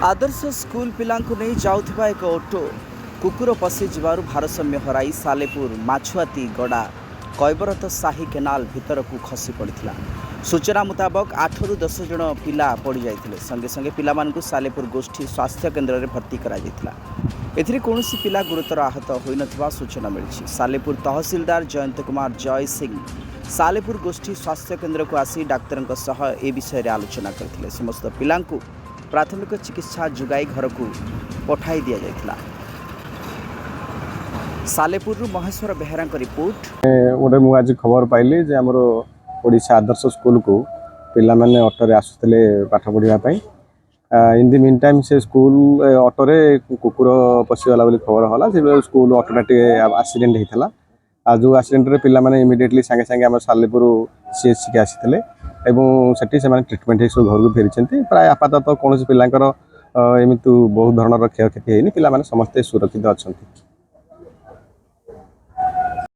आदर्श school पिलांकु नहीं जाउथिबा एक auto कुकुर पशि जीवारु भारसाम्य हराई सालेपुर माछुआती गड़ा कैबरत साही केनाल भितर को खसी पड़ा। सूचना मुताबक 8 ରୁ 10 जन पिला पड़ जाते संगे संगे पिला मानकु सालेपुर गोष्ठी स्वास्थ्य केन्द्र में भर्ती करा एथिरे कौनसी पिला गुरुतर आहत होई नथिबा सूचना मिली। सालेपुर तहसीलदार जयंत कुमार जय सिंह सालेपुर गोष्ठी स्वास्थ्य केन्द्र को आसी डाक्तर ए विषय आलोचना करथिले। समस्त पिलांकु प्राथमिक चिकित्सा जुगाई घर को पठाई दिया जायतिला। सालेपुर महेश्वर बेहरा रिपोर्ट। गोटे मुझे आज खबर पाइली जे हमरो ओडिशा आदर्श स्कूल को पिला माने ऑटो आसुले पाठ पढ़ाई। इन दि मीन टाइम से स्कूल ऑटो रे कुकुर पशिगला बोली खबर होला। से स्कूल ऑटोटा एक्सीडेंट होता आ जो एक्सीडेंट रे पिला माने इमिडिएटली संगे संगे हम सालेपुर सीएचसी के आसीथिले एवं सेठी से माने ट्रीटमेंट सब घर को फेरी। प्राय आपातत कौन पिलांकर एमती बहुत धरणर क्षयक्षति होनी। पिला माने समस्ते सुरक्षित अच्छा।